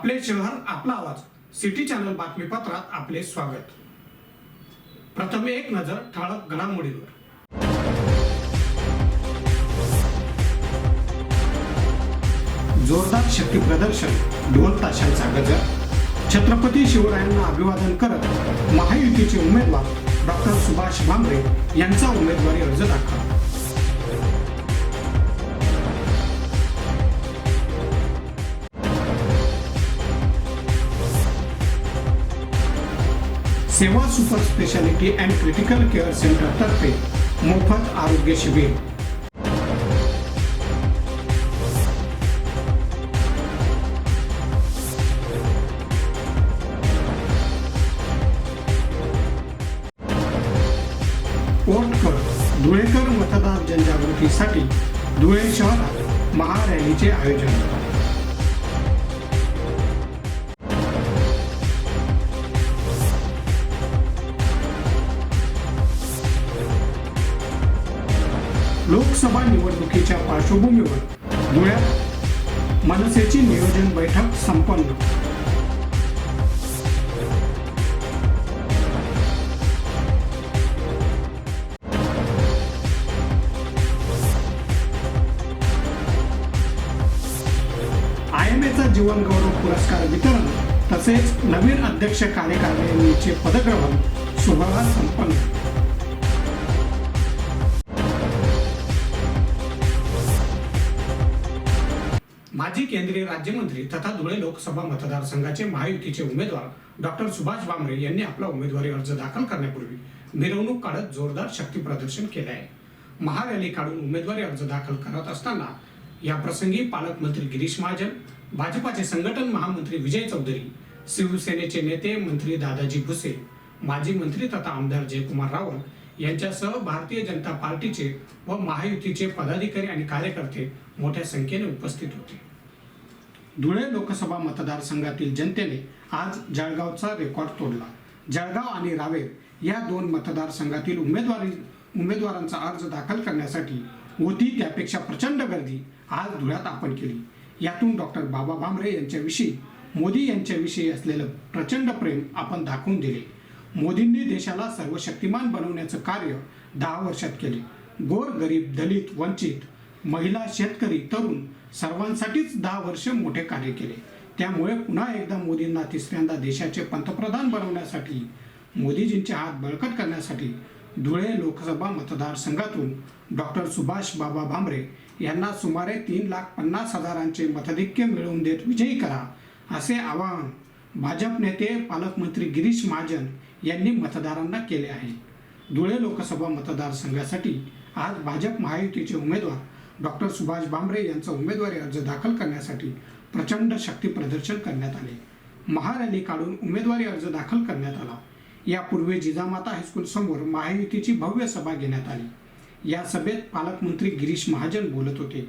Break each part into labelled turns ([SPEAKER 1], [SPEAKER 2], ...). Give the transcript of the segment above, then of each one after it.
[SPEAKER 1] आपले शहर आपला आवाज सिटी चॅनल बातमीपत्रात आपले स्वागत। प्रथम एक नजर ठळक घडामोडींवर। जोरदार शक्ती प्रदर्शन, ढोल ताशांचा गजर। छत्रपती शिवरायांना अभिवादन करत महायुतीचे उमेदवार डॉक्टर सुभाष भामरे यांचा उमेदवारी अर्ज दाखल। सेवा super speciality and critical care centre तर्फे मोफत आरोग्य शिबिर। वोट कर धुळेकर मतदार जनजागृतीसाठी धुळे शहरात महारॅलीचे आयोजन। लोकसभा निवडणुकीच्या पार्श्वभूमीवर धुळ्यात मनसेची नियोजन बैठक संपन्न। IMAचा जीवन गौरव पुरस्कार वितरण तसेच नवीन अध्यक्ष कार्यकारिणीचे पदग्रहण सोहळा संपन्न। माजी केंद्रीय राज्यमंत्री तथा धुळे लोकसभा मतदारसंघाचे महायुतीचे उमेदवार डॉक्टर सुभाष भामरे यांनी आपला उमेदवारी अर्ज दाखल करण्यापूर्वी मिरवणूक काढत जोरदार शक्ती प्रदर्शन केले आहे। महारॅली काढून उमेदवारी अर्ज दाखल करत असताना या प्रसंगी पालकमंत्री गिरीश महाजन, भाजपाचे संघटन महामंत्री विजय चौधरी, शिवसेनेचे नेते मंत्री दादाजी भुसे, माजी मंत्री तथा आमदार जयकुमार रावल यांच्यासह भारतीय जनता पार्टीचे व महायुतीचे पदाधिकारी आणि कार्यकर्ते मोठ्या संख्येने उपस्थित होते। धुळे लोकसभा मतदारसंघातील जनतेने आज जळगावचा रेकॉर्ड तोडला। जळगाव आणि रावेर या दोन मतदारसंघातील उमेदवारांचा अर्ज दाखल करण्यासाठी होती त्यापेक्षा प्रचंड गर्दी आज धुळ्यात आपण केली। यातून डॉक्टर बाबा भामरे यांच्याविषयी, मोदी यांच्याविषयी असलेलं प्रचंड प्रेम आपण दाखवून दिले। मोदींनी देशाला सर्वशक्तिमान बनवण्याचं कार्य 10 वर्षात केले। गोर गरीब, दलित, वंचित, महिला, शेतकरी, तरुण सर्वांसाठीच 10 वर्ष मोठे कार्य केले। त्यामुळे पुन्हा एकदा मोदींना तिसऱ्यांदा देशाचे पंतप्रधान बनवण्यासाठी, मोदीजींचे हात बळकट करण्यासाठी धुळे लोकसभा मतदारसंघातून डॉक्टर सुभाष बाबा भामरे यांना सुमारे 3,50,000चे मताधिक्य मिळवून देत विजयी करा, असे आवाहन भाजप नेते पालकमंत्री गिरीश महाजन यांनी मतदारांना केले आहे। धुळे लोकसभा मतदारसंघासाठी आज भाजप महायुतीचे उमेदवार डॉक्टर सुभाष भामरे यांचा उमेदवारी अर्ज दाखल करण्यासाठी प्रचंड शक्ती प्रदर्शन करण्यात आले। महारॅली काढून उमेदवारी अर्ज दाखल करण्यात आला। यापूर्वी जिजामाता हायस्कूल समोर महायुतीची भव्य सभा घेण्यात आली। या सभेत पालकमंत्री गिरीश महाजन बोलत होते।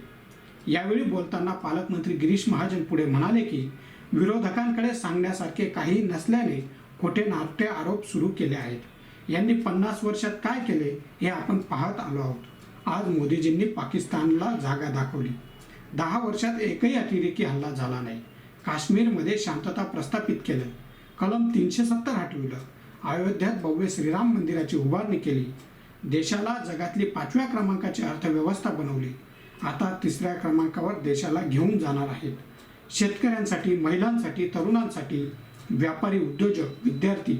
[SPEAKER 1] यावेळी बोलताना पालकमंत्री गिरीश महाजन पुढे म्हणाले की विरोधकांकडे सांगण्यासारखे काही नसल्याने खोटे नाट्य आरोप सुरू केले आहेत। यांनी 50 वर्षात काय केले हे आपण पाहत आलो आहोत। आज मोदीजींनी पाकिस्तानला जागा दाखवली। 10 वर्षात एकही अतिरेकी हल्ला झाला नाही। काश्मीरमध्ये शांतता प्रस्थापित केलं, कलम 370 हटविलं, अयोध्येत भव्य श्रीराम मंदिराची उभारणी केली, देशाला जगातली 5व्या क्रमांकाची अर्थव्यवस्था बनवली, आता 3ऱ्या क्रमांकावर देशाला घेऊन जाणार आहेत। शेतकऱ्यांसाठी, महिलांसाठी, तरुणांसाठी, व्यापारी, उद्योजक, विद्यार्थी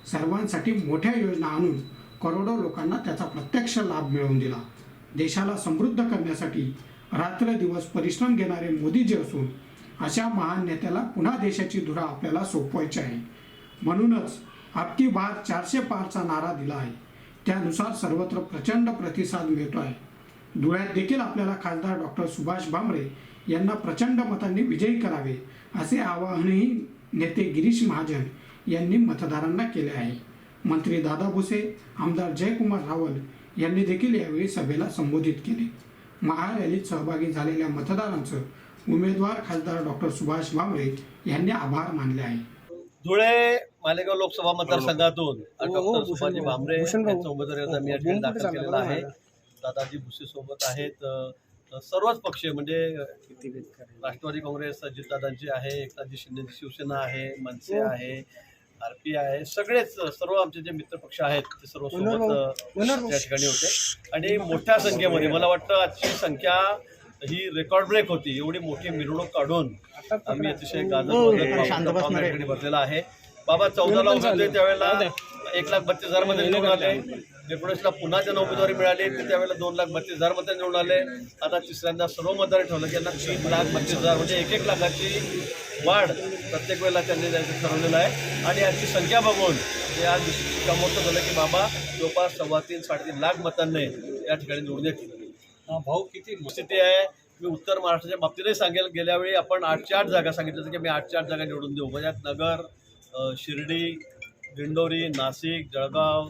[SPEAKER 1] सर्वांसाठी मोठ्या योजना आणून करोडो लोकांना त्याचा प्रत्यक्ष लाभ मिळवून दिला। देशाला समृद्ध करण्यासाठी रात्रदिवस परिश्रम घेणारे मोदीजी असून अशा महान नेत्याला पुन्हा देशाची धुरा आपल्याला सोपवायची आहे। म्हणूनच अबकी बार 400 पारचा नारा दिला आहे। त्यानुसार सर्वत्र प्रचंड प्रतिसाद मिळतो आहे। धुळ्यात देखील आपल्याला खासदार डॉक्टर सुभाष भामरे यांना प्रचंड मतांनी विजयी करावे असे आवाहनही नेते गिरीश महाजन यांनी मतदारांना केले आहे। मंत्री दादा भुसे, आमदार जयकुमार रावल यांनी देखील यावेळी सभेला संबोधित केले। महारॅलीत सहभागी झालेल्या मतदारांचं उमेदवार खासदार डॉक्टर सुभाष भामरे यांनी आभार मानले आहे।
[SPEAKER 2] धुळे मालेगाव लोकसभा मतदारसंघातून डॉक्टर सुभाष भामरे यांचा उमेदवारी अर्ज मी या ठिकाणी दाखल केलेला आहे। दादाजी भुसे सोबत आहेत, सर्वच पक्ष म्हणजे राष्ट्रवादी काँग्रेस अजितदादांची आहे, एकनाथजी शिंदेची शिवसेना आहे, मनसे आहे, RP आहे, सगळेच सर्व आमचे जे मित्रपक्ष आहेत ते सर्व सोबत त्या ठिकाणी होते आणि मोठ्या संख्येमध्ये मला वाटतं आजची संख्या ही रेकॉर्ड ब्रेक होती. एवढी मोठी मिरवणूक काढून आम्ही अतिशय गाजर भरलेला आहे. बाबा 14ला उमेदवारी त्यावेळेला 1,32,000 मध्ये निवडून आले. 19ला पुन्हा ज्यांना उमेदवारी मिळाली ते त्यावेळेला 2,32,000 मध्ये निवडून आले. आता तिसऱ्यांदा सर्व मतदार ठेवलं की यांना 3,32,000 म्हणजे 1-1 लाखाची वाढ प्रत्येक वेळेला त्यांनी द्यायचं ठरवलेलं आहे आणि याची संख्या बघून ते आज शिक्कामोर्तब झालं की बाबा जवळपास 3.25-3.5 लाख मतांनी या ठिकाणी निवडून येतील. भाऊ किती स्थिती आहे. मी उत्तर महाराष्ट्राच्या बाबतीतही सांगेल. गेल्या वेळी आपण 8च्या 8 जागा सांगितलं की मी 8च्या 8 जागा निवडून देऊ. म्हणजे नगर, शिर्डी, दिंडोरी, नाशिक, जळगाव,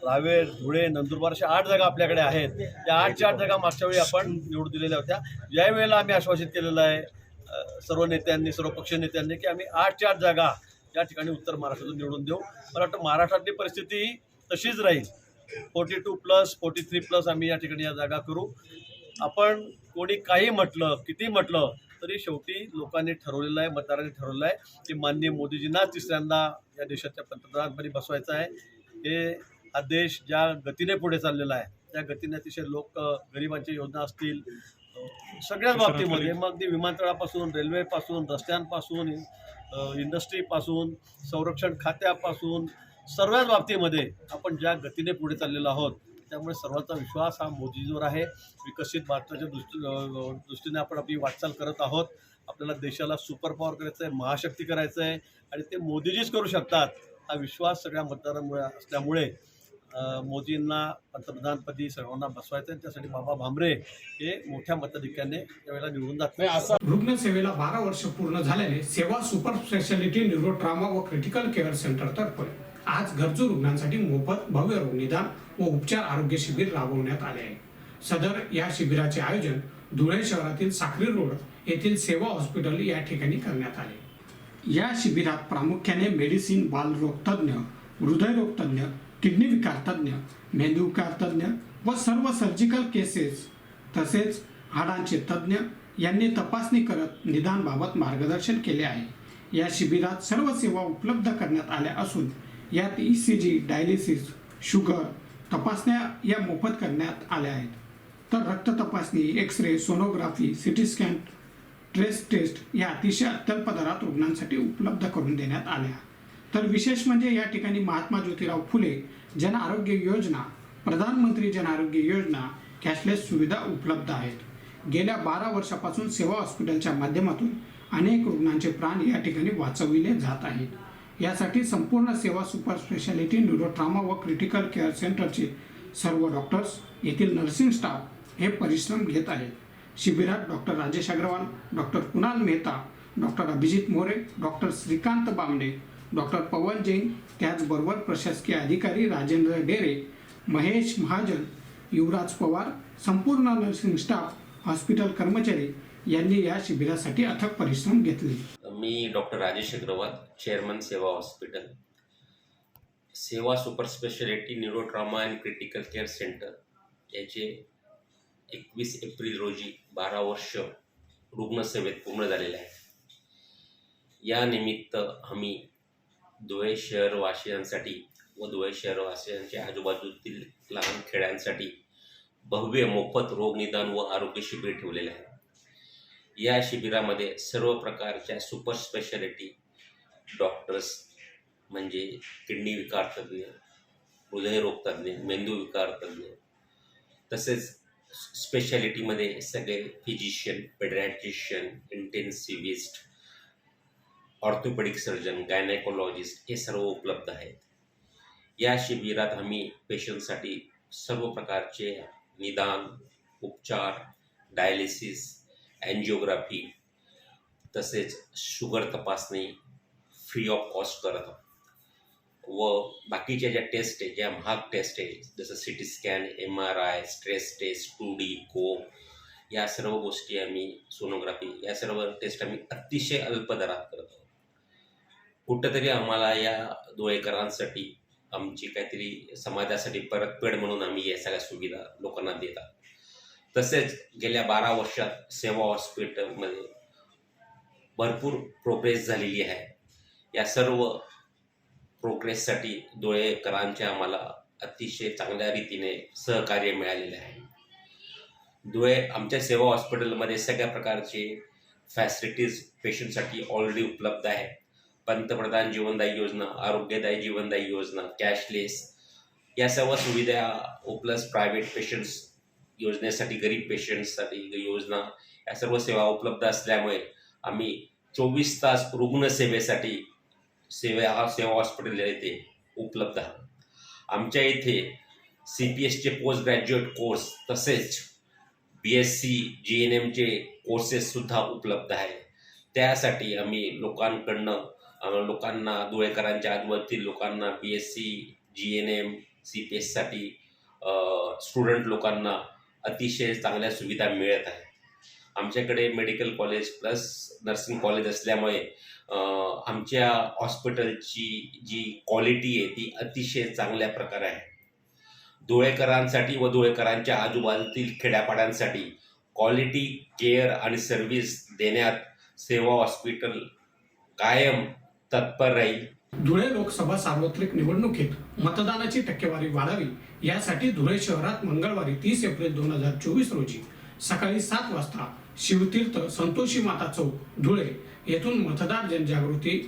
[SPEAKER 2] रावेर, धुळे, नंदुरबार अशा 8 जागा आपल्याकडे आहेत. त्या 8च्या 8 जागा मागच्या वेळी आपण निवडून दिलेल्या होत्या. या वेळेला आम्ही आश्वासित केलेलं आहे सर्व नेत्यांनी, सर्व पक्ष नेत्यांनी की आम्ही 8च्या 8 जागा या ठिकाणी उत्तर महाराष्ट्रातून निवडून देऊ. मला वाटतं महाराष्ट्रातली परिस्थिती तशीच राहील. 42+, 43+ आम्ही या ठिकाणी या जागा करू. आपण कोणी काही म्हटलं, किती म्हटलं तरी शेवटी लोकांनी ठरवलेलं आहे, मतदारांनी ठरवलेलं आहे की माननीय मोदीजींना तिसऱ्यांदा या देशाच्या पंतप्रधानपदी बसवायचं आहे. हा देश ज्या गतीने पुढे चाललेला आहे त्या गतीने अतिशय गरिबांच्या योजना असतील सगळ्याच बाबतीमध्ये, मग अगदी विमानतळापासून, रेल्वेपासून, रस्त्यांपासून, इंडस्ट्रीपासून, संरक्षण खात्यापासून सर्वच बाबतीमध्ये आपण ज्या गतीने पुढे चाललेलो आहोत त्यामुळे सर्वांचा विश्वास हा मोदीजीवर आहे. विकसित भारताच्या दृष्टीने आपण आपली वाटचाल करत आहोत. आपल्याला देशाला सुपर पॉवर करायचं आहे, महाशक्ती करायचं आहे आणि ते मोदीजीच करू शकतात हा विश्वास सगळ्या मतदारांमुळे असल्यामुळे मोदींना पंतप्रधानपदी सर्वांना बसवायचं आहे. त्यासाठी बाबा भामरे हे मोठ्या मताधिक्याने यावेळेला निवडून जातात.
[SPEAKER 1] रुग्णसेवेला 12 वर्ष पूर्ण झाल्याने सेवा सुपर स्पेशालिटी न्यूरो ट्रॉमा व क्रिटिकल केअर सेंटर तर्फे आज गरजू रुग्णांसाठी मोफत भव्य रोग निदान व उपचार आरोग्य शिबिर राबवण्यात आले आहे. सदर या शिबिराचे आयोजन धुळे शहरातील साक्री रोड येथील सेवा हॉस्पिटल या ठिकाणी करण्यात आले. या शिबिरात प्रामुख्याने मेडिसिन, बालरोग तज्ञ, हृदयरोग तज्ञ, किडनी विकार तज्ञ, मेंदू विकार तज्ञ व सर्व सर्जिकल केसेस तसेच हाडांचे तज्ञ यांनी तपासणी करत निदानबाबत मार्गदर्शन केले आहे. या शिबिरात सर्व सेवा उपलब्ध करण्यात आल्या असून यात ECG, डायलिसिस, शुगर तपासण्या या मोफत करण्यात आल्या आहेत. तर रक्त तपासणी, x-ray, sonography, CT scan, stress test या अतिशय अत्यल्प दरात रुग्णांसाठी उपलब्ध करून देण्यात आल्या. तर विशेष म्हणजे या ठिकाणी महात्मा ज्योतिराव फुले जन आरोग्य योजना, प्रधानमंत्री जन आरोग्य योजना, कॅशलेस सुविधा उपलब्ध आहेत. गेल्या 12 वर्षापासून सेवा हॉस्पिटलच्या माध्यमातून अनेक रुग्णांचे प्राण या ठिकाणी वाचविले जात आहेत. यासाठी संपूर्ण सेवा सुपर स्पेशालिटी न्यूरो ट्रॉमा व क्रिटिकल केअर सेंटरचे सर्व डॉक्टर्स, येथील नर्सिंग स्टाफ हे परिश्रम घेत आहेत. शिबिरात doctor Rajesh Agarwal, doctor Kunal Mehta, doctor Abhijit More, doctor Shrikant Bamne, doctor Pawan Jain, त्याचबरोबर प्रशासकीय अधिकारी राजेंद्र डेरे, महेश महाजन, युवराज पवार, संपूर्ण नर्सिंग स्टाफ, हॉस्पिटल कर्मचारी यांनी या शिबिरासाठी अथक परिश्रम घेतले.
[SPEAKER 3] मी डॉक्टर राजेश अग्रवाल, चेअरमन सेवा हॉस्पिटल. सेवा super speciality neuro trauma and critical care centre याचे 21 एप्रिल रोजी 12 वर्ष रुग्णसेवेत पूर्ण झालेले आहे. या निमित्त आम्ही धुळे शहरवासियांसाठी व धुळे शहरवासियांच्या आजूबाजूतील लहान खेड्यांसाठी भव्य मोफत रोग निदान व आरोग्य शिबिर ठेवलेले आहे. या शिबिरामध्ये सर्व प्रकारच्या सुपर स्पेशालिटी डॉक्टर्स म्हणजे किडनी विकार तज्ञ, हृदयरोग तज्ञ, मेंदू विकार तज्ञ, तसेच स्पेशालिटीमध्ये सगळे physician, paediatrician, intensivist, orthopaedic surgeon, gynaecologist हे सर्व उपलब्ध आहेत. या शिबिरात आम्ही पेशंटसाठी सर्व प्रकारचे निदान, उपचार, डायलिसिस, एन्जिओग्राफी तसेच शुगर तपासणी फ्री ऑफ कॉस्ट करत आहोत व बाकीच्या ज्या टेस्ट आहे, ज्या महाग टेस्ट आहे जसं CT scan, MRI, stress test, 2D कोम या सर्व गोष्टी आम्ही, सोनोग्राफी या सर्व टेस्ट आम्ही अतिशय अल्प दरात करत आहोत. कुठंतरी आम्हाला या धुळेकरांसाठी आमची काहीतरी समाजासाठी परतफेड म्हणून आम्ही या सगळ्या सुविधा लोकांना देत आहोत. तसेच गेल्या 12 वर्षात सेवा हॉस्पिटलमध्ये भरपूर प्रोग्रेस झालेली आहे. या सर्व प्रोग्रेससाठी धुळेकरांचे आम्हाला अतिशय चांगल्या रीतीने सहकार्य मिळालेले आहे. आमच्या सेवा हॉस्पिटलमध्ये सगळ्या प्रकारचे फॅसिलिटीज पेशंटसाठी ऑलरेडी उपलब्ध आहे. पंतप्रधान जीवनदायी योजना, आरोग्यदायी जीवनदायी योजना, कॅशलेस या सर्व सुविधा प्लस प्रायव्हेट पेशंट्स योजनेसाठी, गरीब पेशंट्ससाठी योजना, या सर्व सेवा उपलब्ध असल्यामुळे आम्ही 24 तास रुग्णसेवेसाठी सेवा हॉस्पिटल येथे उपलब्ध आहे. आमच्या इथे CPSचे पोस्ट ग्रॅज्युएट कोर्स तसेच BSc GNMचे कोर्सेससुद्धा उपलब्ध आहे. त्यासाठी आम्ही लोकांना धुळेकरांच्या आजूबाजूतील लोकांना BSc GNM CPSसाठी स्टुडंट लोकांना अतिशय चांगल्या सुविधा मिळत आहे. आमच्याकडे medical college plus nursing college असल्यामुळे आमच्या हॉस्पिटलची जी क्वालिटी आहे ती अतिशय चांगल्या प्रकारे आहे. धुळेकरांसाठी व धुळेकरांच्या आजूबाजूतील खेड्यापाड्यांसाठी क्वालिटी केअर आणि सर्व्हिस देण्यात सेवा हॉस्पिटल कायम तत्पर राहील.
[SPEAKER 1] धुळे लोकसभा सार्वत्रिक निवडणुकीत मतदानाची टक्केवारी वाढावी यासाठी धुळे शहरात मंगळवारी 30 एप्रिल 2024 रोजी सकाळी 7 वाजता शिवतीर्थ संतोषी माता चौक धुळे येथून मतदार जनजागृती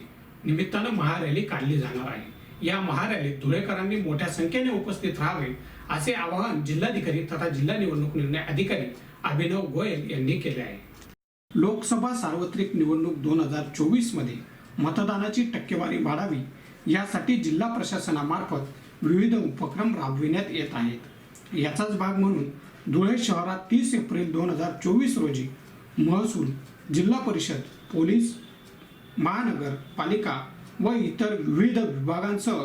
[SPEAKER 1] निमित्तानं महारॅली काढली जाणार आहे. या महारॅलीत धुळेकरांनी मोठ्या संख्येने उपस्थित राहावे असे आवाहन जिल्हाधिकारी तथा जिल्हा निवडणूक निर्णय अधिकारी अभिनव गोयल यांनी केले आहे. लोकसभा सार्वत्रिक निवडणूक 2024 मध्ये मतदानाची टक्केवारी वाढावी यासाठी जिल्हा प्रशासनामार्फत विविध उपक्रम राबविण्यात येत आहेत. याचाच भाग म्हणून धुळे शहरात 30 एप्रिल 2024 रोजी महसूल, जिल्हा परिषद, पोलीस, महानगरपालिका व इतर विविध विभागांसह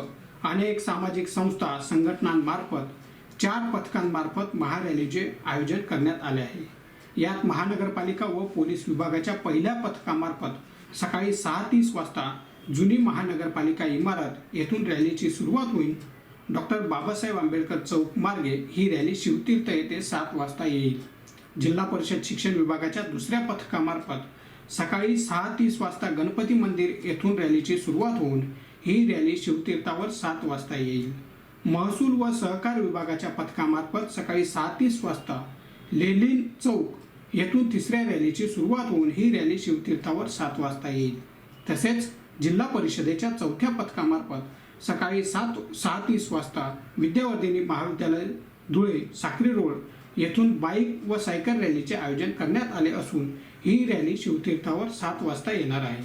[SPEAKER 1] अनेक सामाजिक संस्था संघटनांमार्फत 4 पथकांमार्फत महारॅलीचे आयोजन करण्यात आले आहे. यात महानगरपालिका व पोलीस विभागाच्या पहिल्या पथकामार्फत सकाळी 6:30 वाजता जुनी महानगरपालिका इमारत येथून रॅलीची सुरुवात होईल. डॉक्टर बाबासाहेब आंबेडकर चौक मार्गे ही रॅली शिवतीर्थ येथे 7 वाजता येईल. जिल्हा परिषद शिक्षण विभागाच्या दुसऱ्या पथकामार्फत सकाळी 6:30 वाजता गणपती मंदिर येथून रॅलीची सुरुवात होऊन ही रॅली शिवतीर्थावर 7 वाजता येईल. महसूल व सहकार विभागाच्या पथकामार्फत सकाळी 6:30 वाजता लेलिन चौक येथून तिसऱ्या रॅलीची सुरुवात होऊन ही रॅली शिवतीर्थावर 7 वाजता येईल. तसेच जिल्हा परिषदेच्या चौथ्या पथकामार्फत सकाळी 6:30 वाजता विद्यावर्धिनी महाविद्यालय धुळे साक्री रोड येथून बाईक व सायकल रॅलीचे आयोजन करण्यात आले असून ही रॅली शिवतीर्थावर 7 वाजता येणार आहे.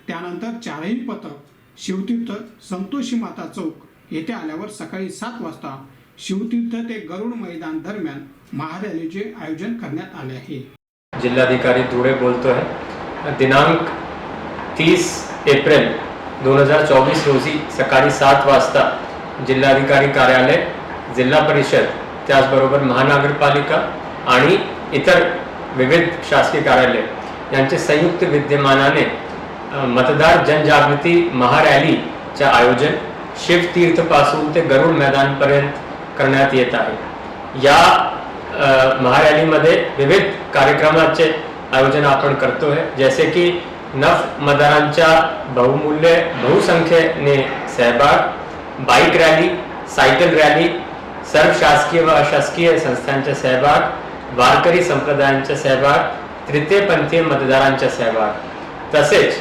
[SPEAKER 1] त्यानंतर 4ही पथक शिवतीर्थ संतोषी माता चौक येथे आल्यावर सकाळी 7 वाजता शिवतीर्थ ते गरुड मैदान दरम्यान महारॅलीचे आयोजन करण्यात आले आहे.
[SPEAKER 4] जिल्हाधिकारी धुळे बोलतोय. दिनांक 30 एप्रिल 2024 रोजी सकाळी 7 वाजता जिल्हाधिकारी कार्यालय, जिल्हा परिषद, त्याचबरोबर महानगरपालिका आणि इतर विविध शासकीय कार्यालय यांचे संयुक्त विद्यमानाने मतदार जनजागृती महारॅलीचे आयोजन शिवतीर्थपासून ते गरुड मैदानपर्यंत करण्यात येत आहे. या महारॅलीमध्ये विविध कार्यक्रमाचे आयोजन आपण करतोय, जैसे की मतदारांच्या बहुसंख्येने सहभाग, बाईक रॅली, सायकल रॅली, सर्व शासकीय व अशासकीय संस्थांचा सहभाग, वारकरी संप्रदायांचा सहभाग, तृतीयपंथीय मतदारांचा सहभाग. तसेच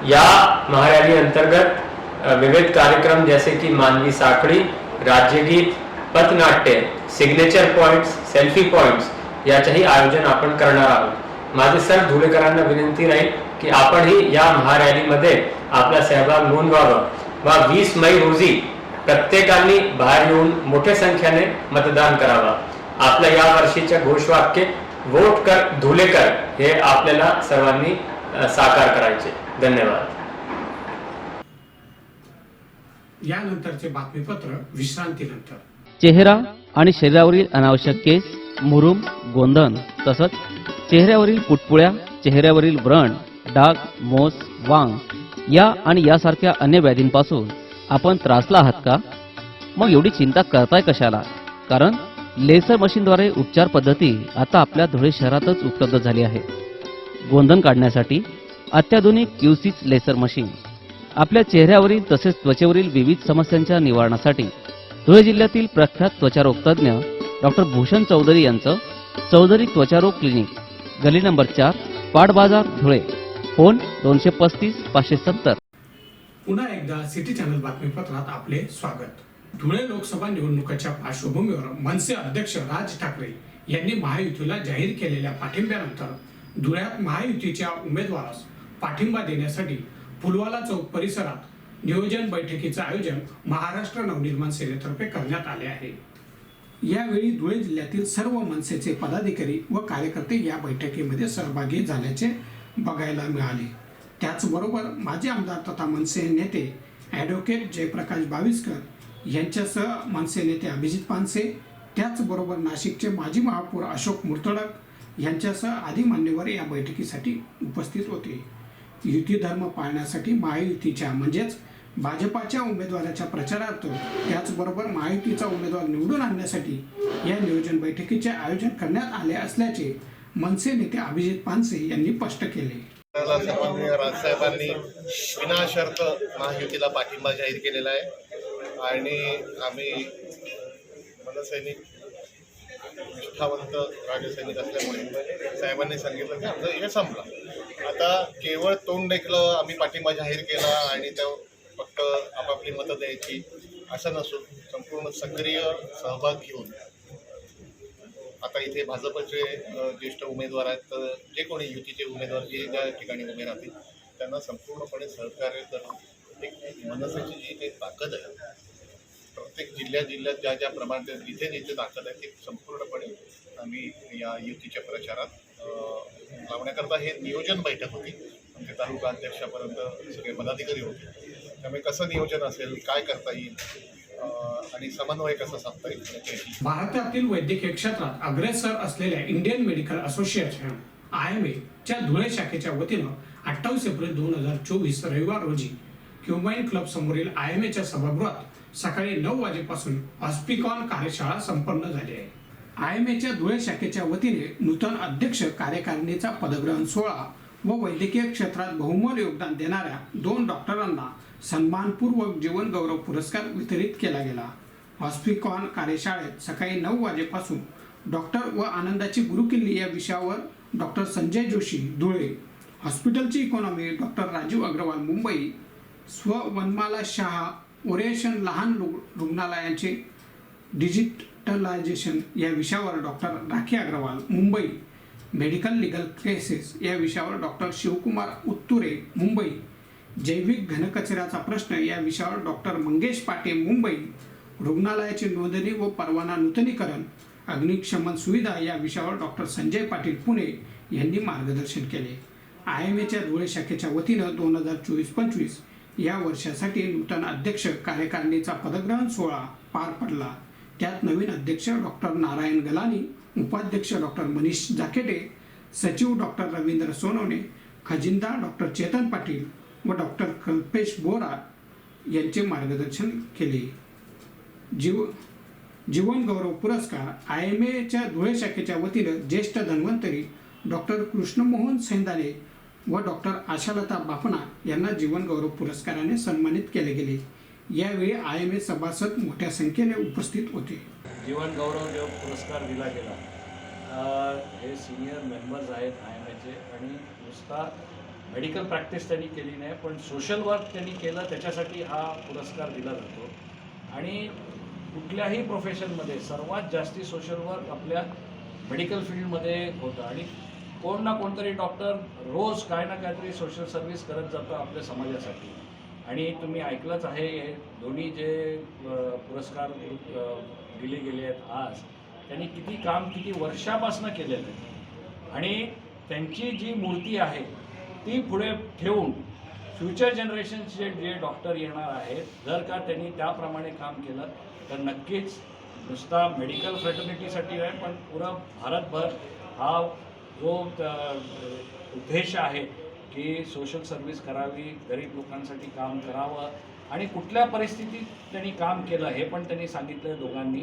[SPEAKER 4] या महारॅली अंतर्गत विविध कार्यक्रम जैसे की मानवी साखळी, राज्यगीत, पथनाट्य, सिग्नेचर पॉइंट्स, सेल्फी पॉइंट्स याचेही आयोजन आपण करणार आहोत. माझे सर्व धुळेकरांना विनंती राहील की आपणही या महारॅलीमध्ये आपला सहभाग नोंदवावा व 20 मई रोजी प्रत्येकाने बाहेर येऊन मोठ्या संख्येने मतदान करावा. आपल्या या वर्षीचे घोषवाक्य वोट कर धुळेकर हे आपल्याला सर्वांनी साकार करायचे. धन्यवाद.
[SPEAKER 1] यानंतरचे बातमीपत्र विश्रांतीनंतर.
[SPEAKER 5] चेहरा आणि शरीरावरील अनावश्यक केस, मुरूम, गोंधन तसंच चेहऱ्यावरील पुटपुळ्या, चेहऱ्यावरील व्रण, डाग, मोस, वांग या आणि यासारख्या अन्य व्याधींपासून आपण त्रासला आहात का? मग एवढी चिंता करताय कशाला? कारण लेसर मशीनद्वारे उपचार पद्धती आता आपल्या धुळे शहरातच उपलब्ध झाली आहे. गोंधन काढण्यासाठी अत्याधुनिक क्यूसिस लेसर मशीन आपल्या चेहऱ्यावरील तसेच त्वचेवरील विविध समस्यांच्या निवारणासाठी धुळे जिल्ह्यातील प्रख्यात त्वचारोग तज्ज्ञ डॉक्टर भूषण चौधरी यांचं चौधरी त्वचारोग क्लिनिक, गली नंबर 4, पाट बाजार, धुळे. फोन 235 570.
[SPEAKER 1] पुन्हा एकदा सिटी चॅनल बातमीपत्रात आपले स्वागत. धुळे लोकसभा निवडणुकीच्या पार्श्वभूमीवर मनसे अध्यक्ष राज ठाकरे यांनी महायुतीला जाहीर केलेल्या पाठिंब्यानंतर धुळ्यात महायुतीच्या उमेदवारास पाठिंबा देण्यासाठी फुलवाला चौक परिसरात नियोजन बैठकीचे आयोजन महाराष्ट्र नवनिर्माण सेनेतर्फे करण्यात आले आहे. यावेळी धुळे जिल्ह्यातील सर्व मनसेचे पदाधिकारी व कार्यकर्ते या बैठकीमध्ये सहभागी झाल्याचे बघायला मिळाले. त्याचबरोबर माजी आमदार तथा मनसे नेते ॲडव्होकेट जयप्रकाश बाविस्कर यांच्यासह मनसे नेते अभिजित पानसे, त्याचबरोबर नाशिकचे माजी महापौर अशोक मुर्तडक यांच्यासह आदी मान्यवर या बैठकीसाठी उपस्थित होते. युती धर्म पाळण्यासाठी महायुतीच्या म्हणजेच भाजपाच्या उमेदवाराच्या प्रचारार्थ त्याचबरोबर महायुतीचा उमेदवार निवडून आणण्यासाठी या नियोजन बैठकीचे आयोजन करण्यात आले असल्याचे मनसे नेते अभिजित पानसे यांनी स्पष्ट केले.
[SPEAKER 6] सन्माननीय राजसाहेबांनी विनाशर्त महायुतीला पाठिंबा जाहीर केलेला आहे आणि आम्ही मनसैनिक निष्ठावंत राजसैनिक असल्यामुळे साहेबांनी सांगितलं की आमचं हे संपलं. आता केवळ तोंड ऐकलं आम्ही पाठिंबा जाहीर केला आणि त्या फक्त आपापली मतं द्यायची असं नसून संपूर्ण सक्रिय सहभाग घेऊन आता इथे भाजपचे ज्येष्ठ उमेदवार आहेत, जे कोणी युतीचे उमेदवार जे ज्या ठिकाणी उभे राहतील त्यांना संपूर्णपणे सहकार्य करून एक मनसेची जी काही ताकद आहे, प्रत्येक जिल्ह्यात ज्या प्रमाणात जिथे जिथे ताकद आहे ती संपूर्णपणे आम्ही या युतीच्या प्रचारात लावण्याकरता हे नियोजन बैठक होती. आमचे तालुका अध्यक्षापर्यंत सगळे पदाधिकारी होते. त्यामुळे कसं नियोजन असेल, काय करता येईल आणि समन्वय कसा साधता येईल.
[SPEAKER 1] भारतातील वैद्यकीय क्षेत्रात अग्रेसर असलेल्या इंडियन मेडिकल असोसिएशन IMA च्या धुळे शाखेच्या वतीनं 28 एप्रिल 2024 रविवार रोजी क्युबाईन क्लब समोरील IMA च्या सभागृहात सकाळी 9 वाजेपासून हॉस्पिकॉन कार्यशाळा संपन्न झाली आहे. IMA च्या धुळे शाखेच्या वतीने नूतन अध्यक्ष कार्यकारिणीचा पदग्रहण सोहळा व वैद्यकीय क्षेत्रात बहुमोल योगदान देणाऱ्या 2 डॉक्टरांना सन्मानपूर्वक जीवन गौरव पुरस्कार वितरित केला गेला. हॉस्पिकॉन कार्यशाळेत सकाळी 9 वाजेपासून डॉक्टर व आनंदाची गुरुकिल्ली या विषयावर डॉक्टर संजय जोशी धुळे, हॉस्पिटलची economy doctor Rajiv Agarwal Mumbai, Vanmala Shah oration लहान रुग्णालयांचे डिजिटलायझेशन या विषयावर doctor Rakhi Agarwal Mumbai, medical legal cases या विषयावर डॉक्टर शिवकुमार उत्तुरे मुंबई, जैविक घनकचऱ्याचा प्रश्न या विषयावर डॉक्टर मंगेश पाटे मुंबई, रुग्णालयाची नोंदणी व परवाना नूतनीकरण, अग्निशमन सुविधा या विषयावर डॉक्टर संजय पाटील पुणे यांनी मार्गदर्शन केले. IMA च्या धुळे शाखेच्या वतीनं 2024-25 या वर्षासाठी नूतन अध्यक्ष कार्यकारिणीचा पदग्रहण सोहळा पार पडला. त्यात नवीन अध्यक्ष डॉक्टर नारायण गलानी, उपाध्यक्ष डॉक्टर मनीष जाकेटे, सचिव डॉक्टर रवींद्र सोनवणे, खजिनदार डॉक्टर चेतन पाटील व डॉक्टर कल्पेश बोरा यांचे मार्गदर्शन केले. जीवन गौरव पुरस्कार IMA च्या धुळे शाखेच्या वतीनं ज्येष्ठ धन्वंतरी डॉक्टर कृष्णमोहन सेंदाले व डॉक्टर आशालता बापना यांना जीवन गौरव पुरस्काराने सन्मानित केले गेले. यावेळी IMA सभासद मोठ्या संख्येने उपस्थित होते.
[SPEAKER 7] जीवन गौरव जो पुरस्कार दिला गेला हे सिनियर मेंबर्स आहेत IMAचे आणि नुसता मेडिकल प्रॅक्टिस त्यांनी केली नाही पण सोशल वर्क त्यांनी केलं, त्याच्यासाठी हा पुरस्कार दिला जातो. आणि कुठल्याही प्रोफेशनमध्ये सर्वात जास्ती सोशल वर्क आपल्या मेडिकल फील्डमध्ये होतं आणि कोण ना कोणतरी डॉक्टर रोज काय ना काहीतरी सोशल सर्व्हिस करत जातो आपल्या समाजासाठी. आणि तुम्ही ऐकलंच आहे हे दोन्ही जे पुरस्कार दिले गेले आहेत आज, त्यांनी किती काम किती वर्षापासून केलेलं आहे आणि त्यांची जी मूर्ती आहे ती पुढे ठेवून फ्युचर जनरेशनचे जे डॉक्टर येणार आहेत, जर का त्यांनी त्याप्रमाणे काम केलं तर नक्कीच नुसता मेडिकल फ्रेटर्निटीसाठी नाही पण पुरा भारतभर हा जो उद्देश आहे की सोशल सर्व्हिस करावी, गरीब लोकांसाठी काम करावं आणि कुठल्या परिस्थितीत त्यांनी काम केलं हे पण त्यांनी सांगितलं दोघांनी.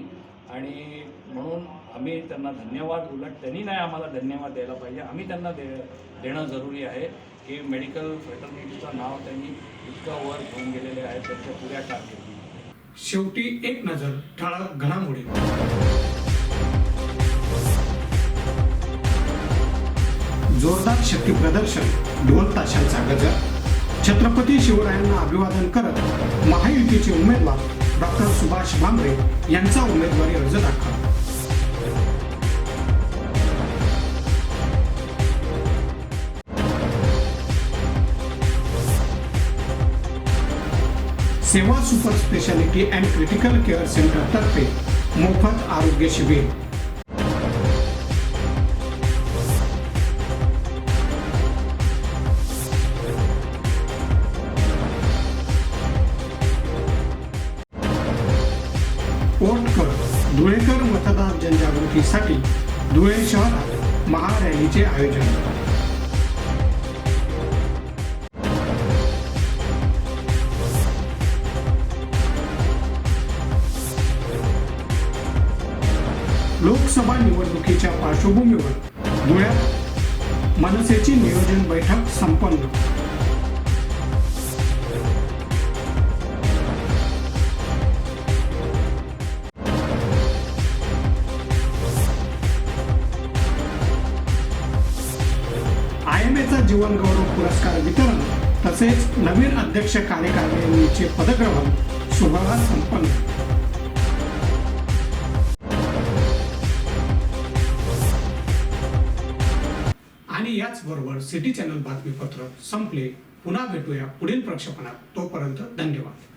[SPEAKER 7] आणि म्हणून आम्ही त्यांना धन्यवाद, उलट त्यांनी नाही आम्हाला धन्यवाद द्यायला पाहिजे, आम्ही त्यांना देणं जरुरी आहे की मेडिकल फ्रेटर्निटीचं नाव त्यांनी इतकं वर घेऊन गेलेले आहे त्यांच्या पुऱ्या कारकिर्दीत.
[SPEAKER 1] शेवटी एक नजर ठळक घडामोडी. जोरदार शक्ती प्रदर्शन, ढोल ताशांचा गजर. छत्रपती शिवरायांना अभिवादन करत महायुतीचे उमेदवार डॉक्टर सुभाष भामरे यांचा उमेदवारी अर्ज दाखल. सेवा super speciality and critical care centre तर्फे मोफत आरोग्य शिबिर. वोट कर, धुळेकर मतदार जनजागृतीसाठी धुळे शहरात महारॅलीचे आयोजन. लोकसभा निवडणुकीच्या पार्श्वभूमीवर धुळ्यात मनसेची नियोजन बैठक संपन्न. IMAचा जीवन गौरव पुरस्कार वितरण तसेच नवीन अध्यक्ष कार्यकारिणीचे पदग्रहण सोहळा संपन्न. आणि याचबरोबर सिटी चॅनल बातमीपत्र संपले. पुन्हा भेटूया पुढील प्रक्षेपणात. तोपर्यंत धन्यवाद.